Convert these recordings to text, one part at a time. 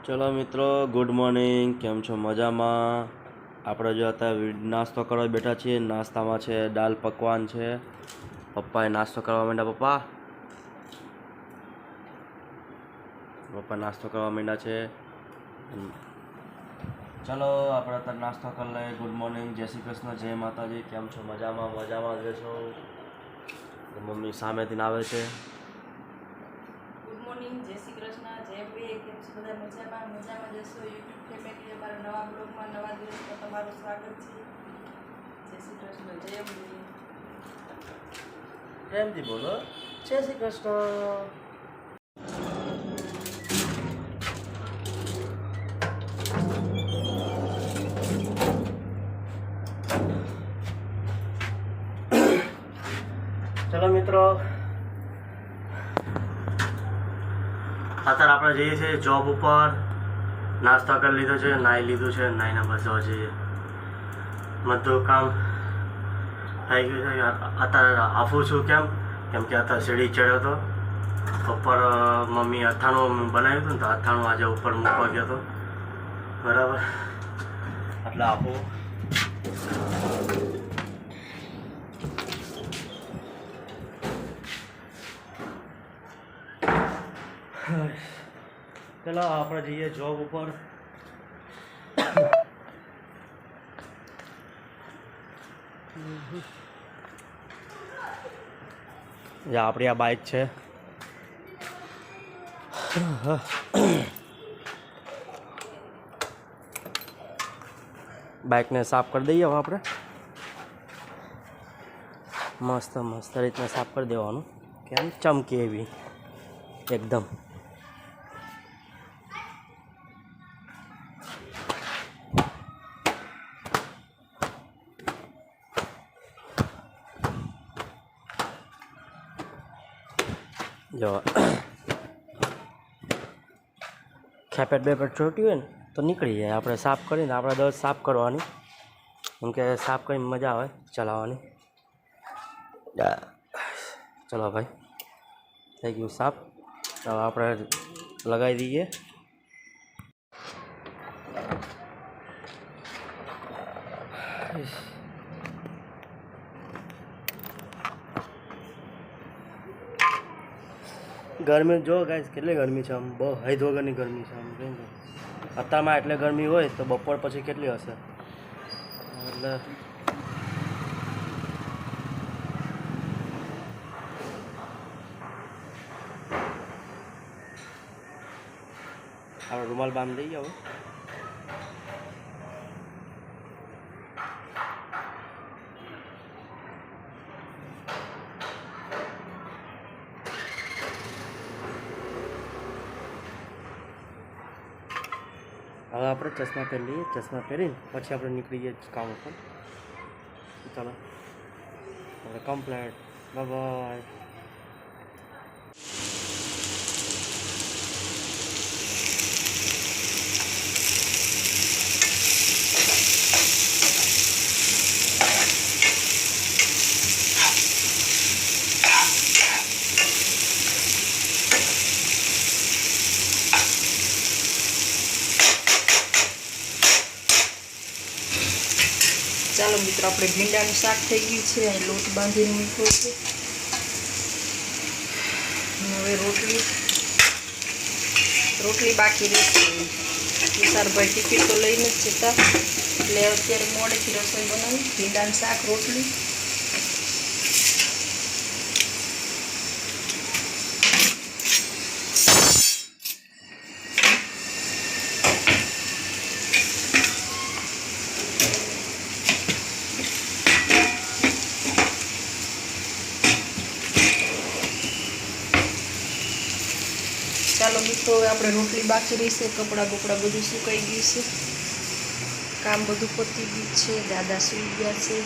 ચલો મિત્રો, good morning. કેમ છો? મજામાં? આપણે જો અત્યારે નાસ્તો કરવા બેઠા છીએ. નાસ્તામાં છે દાલ પકવાન છે. પપ્પાએ નાસ્તો કરવા માંડ્યા. પપ્પા નાસ્તો કરવા માંડ્યા છે. ચલો આપણે અત્યારે નાસ્તો કરી લઈએ. ગુડ મોર્નિંગ, જય શ્રી કૃષ્ણ, જય માતાજી. કેમ છો? મજામાં? મજામાં જ છો? મમ્મી સામેથી આવે છે. ગુડ મોર્નિંગ, જય શ્રી કૃષ્ણ, જય બે. કેમ છો બધા? મજામાં જશો. યુટ્યુબ ફેમિલી અમારા નવા બ્લોગમાં નવા દિવસમાં તમારું સ્વાગત છે. જય શ્રી કૃષ્ણ, જય બે. પ્રેમથી બોલો, જય શ્રી કૃષ્ણ. ચલો મિત્રો, અત્યારે આપણે જઈએ છીએ જોબ ઉપર. નાસ્તો કરી લીધો છે, નાહી લીધું છે. નાહીને બસ જઈએ. બધું કામ થઈ ગયું છે. અત્યારે આફું છું. કેમ કે અત્યારે સીડી ચડ્યો હતો. ઉપર મમ્મી અથાણું બનાવ્યું હતું ને, તો અથાણું આજે ઉપર મૂકવા ગયો હતો. બરાબર, એટલે આફું. ચલો આપણે જઈએ જોબ ઉપર. આપણી આ બાઇક છે. બાઇકને સાફ કરી દઈએ હવે આપણે. મસ્ત રીતના સાફ કરી દેવાનું. કેમ ચમકે એવી એકદમ. જો ખેપેટ બેપેટ ચોટી હોય ને તો નીકળી જાય. આપણે સાફ કરીને આપણે દસ સાફ કરવાની, કેમ કે સાફ કરીને મજા આવે ચલાવવાની. ચલો ભાઈ, થઈ ગયું સાફ. તો આપણે લગાવી દઈએ. ગરમી જો ગાઈસ કેટલી ગરમી છે. આમ બહુ હદ વગરની ગરમી છે. આમ કેમ કે અત્યારમાં એટલે ગરમી હોય તો બપોર પછી કેટલી હશે. એટલે આપણે રૂમાલ બાંધી દઈએ હવે. હવે આપણે ચશ્મા પહેરી લઈએ. ચશ્મા પહેરીને પછી આપણે નીકળી જઈએ કામ ઉપર. ચાલો આપણે કમ્પ્લેટ. બાય. ચાલો મિત્રો, આપણે ભીંડાનું શાક થઈ ગયું છે. અહીં લોટ બાંધીને મૂક્યો છે. હવે રોટલી બાકી રહેશે. તુષારભાઈ ટિફિન તો લઈને જ જતા, એટલે અત્યારે મોડેથી રસોઈ બનાવી. ભીંડાનું શાક, રોટલી. ચાલો મિત્રો, હવે આપણે રોટલી બાકી રહી છે. કપડાં બપડા બધું સુકાઈ ગયું છે. કામ બધું પતી ગયું છે. દાદા સૂઈ ગયા છે.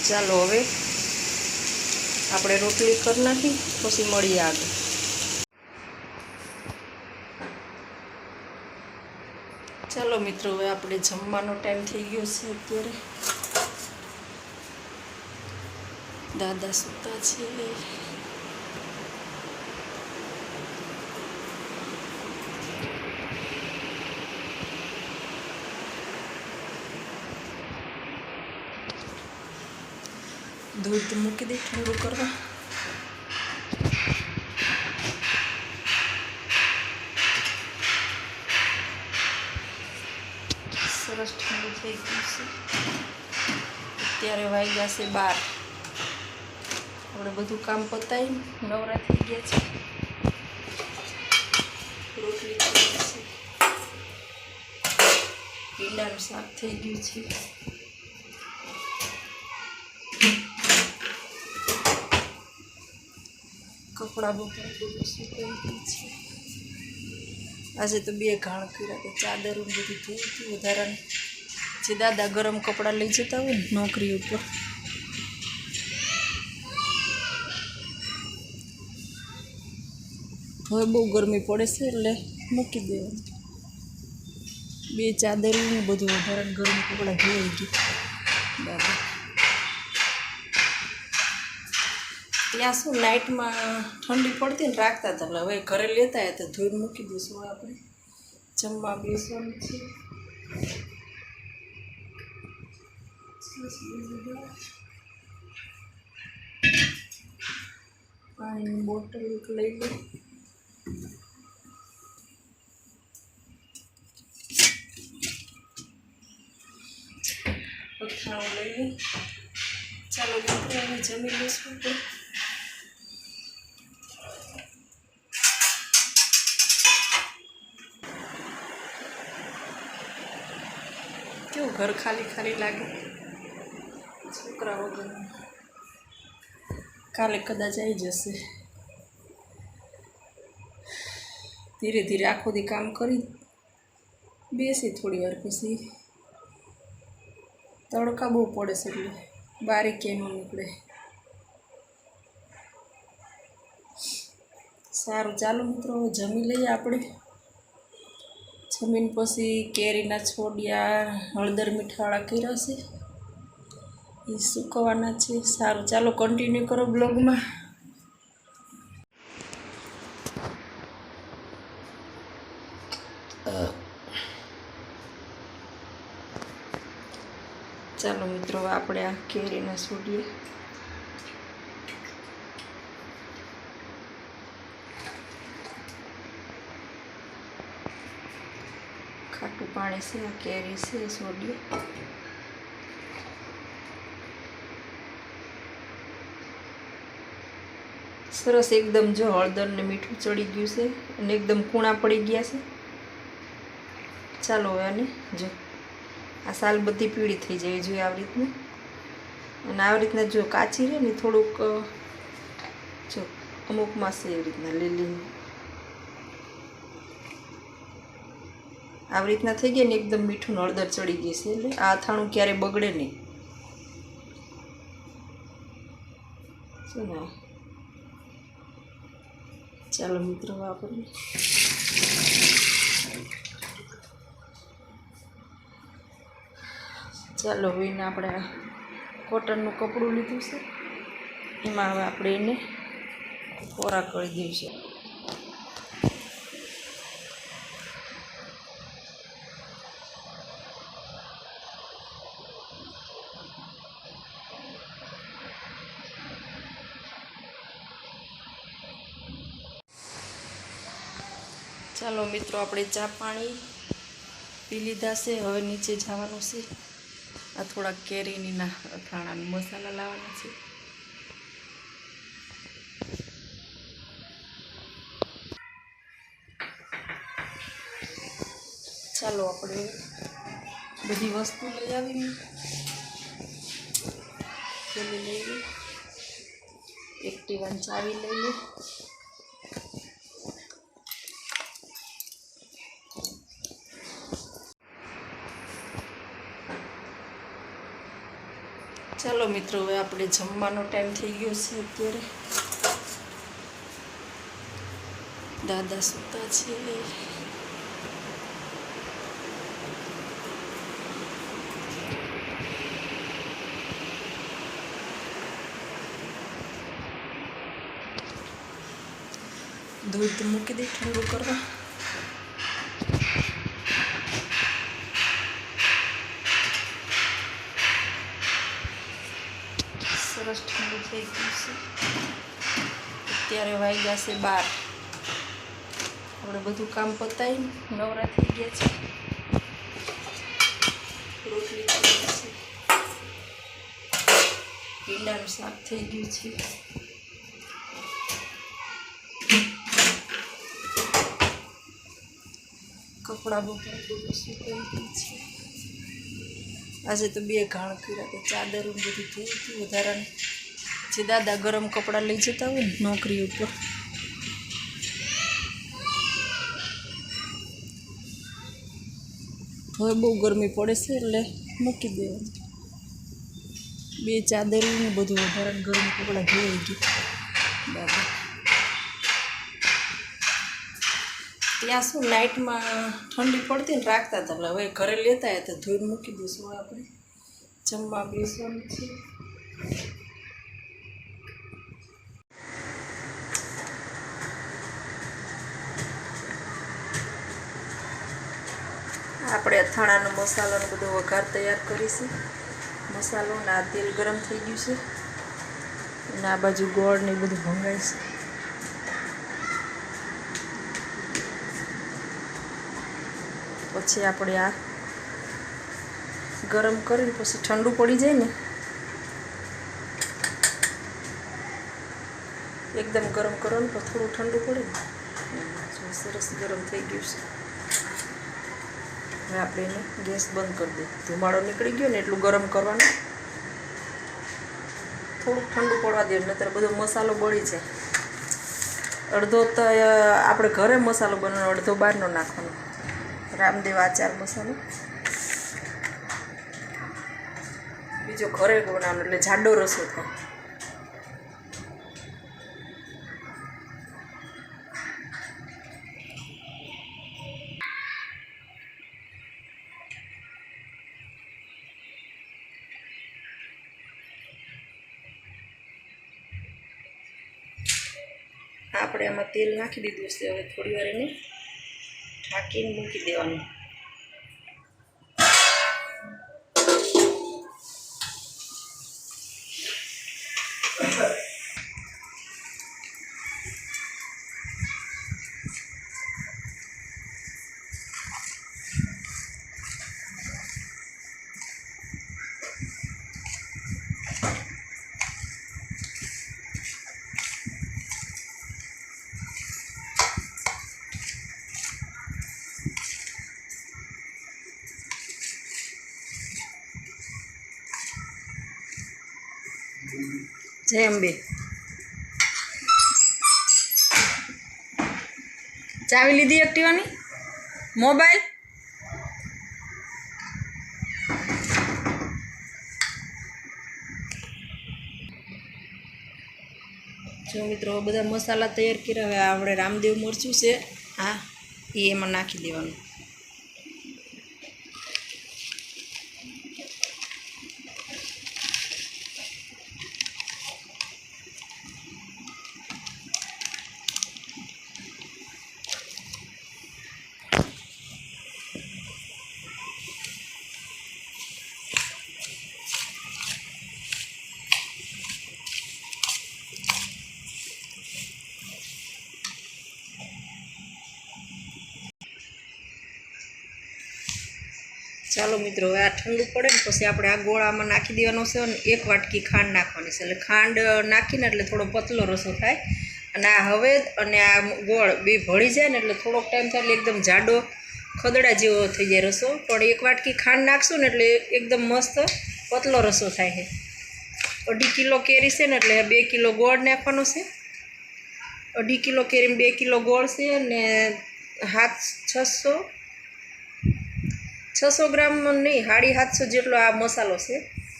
ચાલો હવે આપણે રોટલી કરી નાખી, પછી મળીએ આગળ. ચાલો મિત્રો, હવે આપણે જમવાનો ટાઈમ થઈ ગયો છે. અત્યારે દાદા સૂતા છે. દૂધ મૂકી દઈ ઠંડુ કરવા. સરસ ઠંડુ થઈ ગયું છે. અત્યારે વાગ્યા છે 12. આપણે બધું કામ પતાવી નવરા થઈ ગયા છે. રોટલી થઈ ગઈ છે, ભીંડાનું શાક થઈ ગયું છે. કપડાં બપડા બધું સુકાઈ ગયું છે. આજે તો 2 ઘાણ કર્યા, તો ચાદર બધું થઈ ગયું વધારાનું. જે દાદા ગરમ કપડાં લઈ જતા હોય ને નોકરી ઉપર, હવે બહુ ગરમી પડે છે એટલે મૂકી દેવાનું. 2 ચાદર ને બધું વધારાનું ગરમ કપડાં ધોઈ ગયું દાદા. ત્યાં શું નાઇટમાં ઠંડી પડતી ને રાખતા હતા, એટલે હવે ઘરે લેતા હતા તો ધોઈને મૂકી દઈશું. આપણે જમવા બેસવાનું છે. પાણીની બોટલ એક લઈ લો. અથાણું લઈ લો. ચાલો મિત્રો હવે જમી લઈશું. તો કેવું ઘર ખાલી ખાલી લાગે છોકરા વગરનું. કાલે કદાચ આવી જશે. ધીરે ધીરે આખો દી કામ કરી બેસી થોડી વાર, પછી તડકા બહુ પડે છે એટલે બારે ક્યાંય ન નીકળે. સારું ચાલો મિત્રો જમી લઈએ આપણે. જમીન પછી કેરીના છોડિયા હળદર મીઠાવાળા કર્યા છે, એ સૂકવવાના છે. સારું ચાલો કન્ટિન્યુ કરો બ્લોગમાં. ચાલો મિત્રો આપણે આ કેરીના છોડીએ. ખાટું પાણી છે, આ કેરી છે, છોડીએ. સરસ એકદમ જો હળદર ને મીઠું ચડી ગયું છે અને એકદમ કૂણા પડી ગયા છે. ચાલો હવે આને જો આ સાલ બધી પીળી થઈ જાય જોઈએ આવી રીતના. અને આવી રીતના જો કાચી રહે ને થોડુંક જો અમુકમાં છે એવી રીતના લીલી આવી રીતના થઈ ગયા ને એકદમ મીઠું હળદર ચડી ગઈ છે. એટલે આ અથાણું ક્યારે બગડે નહીં. શું ના ચાલો મિત્રો વાપરીએ. ચાલો હવે આપણે કોટનનું કપડું લીધું છે, એમાં હવે આપણે એને કોરા કરી દઈશું. ચાલો મિત્રો આપણે ચા પાણી પી લીધા છે. હવે નીચે જવાનું છે. આ થોડા કેરીની ના અથાણાના મસાલા લાવવાના છે. ચાલો આપણે બધી વસ્તુ લઈ આવીને પેલી લઈ લઈએ. એક્ટિવાની ચાવી લઈ લઈએ. ચાલો મિત્રો હવે આપણે જમવાનો ટાઈમ થઈ ગયો છે. અત્યારે દાદા સૂતા છે. દૂધ મૂકી દઈ ઠંડુ કરવા. સરસ થઈ ગયું છે. અત્યારે વાગ્યા છે 12. આપણે બધું કામ પતાવીને નવરા થઈ ગયા છે. રોટલી થઈ ગઈ છે, ભીંડાનું શાક થઈ ગયું છે. કપડાં બપડા બધું સુકાઈ ગયું છે. આજે તો 2 ઘાણ કર્યા તો ચાદર બધું થઈ ગયું વધારાનું. જે દાદા ગરમ કપડાં લઈ જતા હોય ને નોકરી ઉપર, હવે બહુ ગરમી પડે છે એટલે મૂકી દેવાનું. 2 ચાદર ને બધું વધારાનું ગરમ કપડાં ધોવાઈ ગયું દાદા. ત્યાં શું નાઇટમાં ઠંડી પડતી ને રાખતા હતા, એટલે હવે ઘરે લેતા આવ્યા તો ધોઈને મૂકી દઈશું. આપણે જમવા બેસવાનું છે. આપણે અથાણાનો મસાલાનો બધો વઘાર તૈયાર કરીશું. મસાલો ને આ તેલ ગરમ થઈ ગયું છે અને આ બાજુ ગોળ ને બધું ભંગાઈશું. પછી આપણે આ ગરમ કરીને પછી ઠંડુ પડી જાય ને, એકદમ ગરમ કરો ને પછી થોડું ઠંડુ પડે ને, સરસ ગરમ થઈ ગયું છે. હવે આપણે એને ગેસ બંધ કરી દઈએ. ધુમાડો નીકળી ગયો ને એટલું ગરમ કરવાનું, થોડુંક ઠંડુ પડવા દે, નહીતર બધો મસાલો બળી જાય. અડધો તો આપણે ઘરે મસાલો બનાવવાનો, અડધો બહારનો નાખવાનો. રામદેવ આચાર મસાલો બીજો ઘરે બનાવવાનો, એટલે જાડો રસો થાય. આપણે આમાં તેલ નાખી દીધું છે. હવે થોડી વાર એને ઢાંકીને મૂકી દેવાનું. જય અંબે. ચાવી લીધી એક્ટિવાની? મોબાઈલ? જો મિત્રો બધા મસાલા તૈયાર કર્યા. હવે આપણે રામદેવ મરચું છે હા એ એમાં નાખી દેવાનું. ચાલો મિત્રો, હવે આ ઠંડુ પડે ને પછી આપણે આ ગોળામાં નાખી દેવાનો છે અને 1 વાટકી ખાંડ નાખવાની છે. એટલે ખાંડ નાખીને એટલે થોડો પતલો રસો થાય. અને આ હવેદ અને આ ગોળ બે ભળી જાય ને એટલે થોડોક ટાઈમ થાય એટલે એકદમ જાડો ખદડા જેવો થઈ જાય રસો. પણ 1 વાટકી ખાંડ નાખશું ને એટલે એકદમ મસ્ત પતલો રસો થાય છે. 2.5 કિલો કેરી છે ને એટલે 2 કિલો ગોળ નાખવાનો છે. 2.5 કિલો કેરીમાં 2 કિલો ગોળ છે ને 600 ગ્રામ નહીં, 750 જેટલો આ મસાલો છે.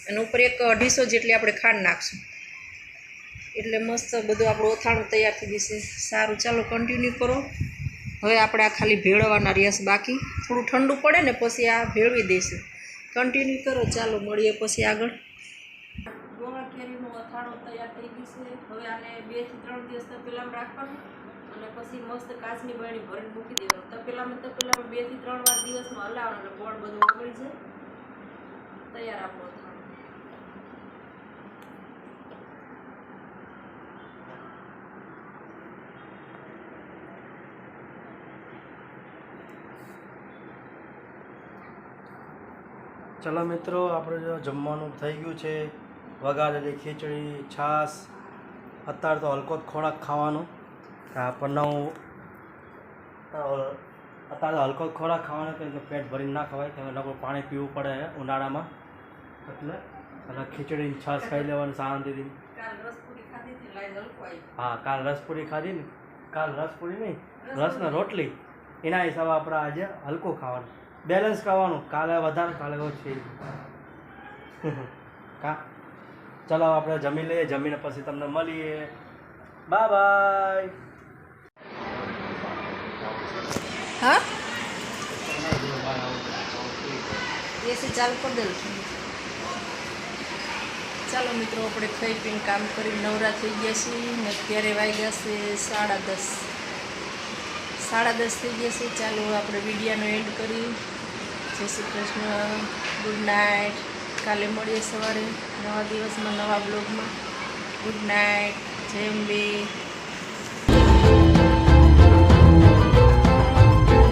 અને ઉપર 150 જેટલી આપણે ખાંડ નાખશું એટલે મસ્ત બધું આપણું અથાણું તૈયાર થઈ જશે. સારું, ચાલો કન્ટિન્યુ કરો. હવે આપણે આ ખાલી ભેળવવાના રહ્યા બાકી. થોડું ઠંડુ પડે ને પછી આ ભેળવી દઈશું. કન્ટિન્યુ કરો, ચાલો મળીએ પછી આગળ. ગોળ કેરીનું અથાણું તૈયાર થઈ ગયું છે. હવે આને 2 થી 3 દિવસ તપેલામાં રાખવાનું અને પછી મસ્ત કાચની બરણી ભરીને મૂકી દેવાનું. તપેલામાં 2 થી 3 વાર દિવસમાં હલાવવાનું એટલે ગોળ બધું ઓગળી જાય. તૈયાર આપણું અથાણું. ચલો મિત્રો, આપણે જો જમવાનું થઈ ગયું છે, વઘારેલી ખીચડી, છાશ. અત્યારે તો હલકો જ ખોરાક ખાવાનો. આપણને અત્યારે હલકો જ ખોરાક ખાવાનો, કે પેટ ભરીને ના ખવાય, તમે લોકો પાણી પીવું પડે ઉનાળામાં. એટલે અને ખીચડીની છાશ ખાઈ લેવાની શાંતિથી. કાલ રસપુરી ખાધી હતી, લાઈ હલકો આવી. હા, કાલ રસપુરી ખાધી ને. કાલ રસપુરી નહીં, રસને રોટલી. એના હિસાબે આપણે આજે હલકું ખાવાનું, બેલેન્સ ખાવાનું. કાલે વધારે, કાલે ઓછી. કા ચલો આપણે જમી લઈએ, જમીને પછી તમને મળીએ. Bye bye. હા એસી ચાલુ કરી દેલું છે. ચાલો મિત્રો, આપણે ખાઈ પીને કામ કરી નવરા થઈ ગયા છીએ ને અત્યારે વાગ્યા છે 10:30. 10:30 થઈ ગયા છે. ચાલો આપણે વિડીયોનો એન્ડ કરી. જય શ્રી કૃષ્ણ, ગુડ નાઇટ. કાલે મળીએ સવારે નવા દિવસમાં, નવા બ્લોગમાં. ગુડ નાઇટ, જય અંબે.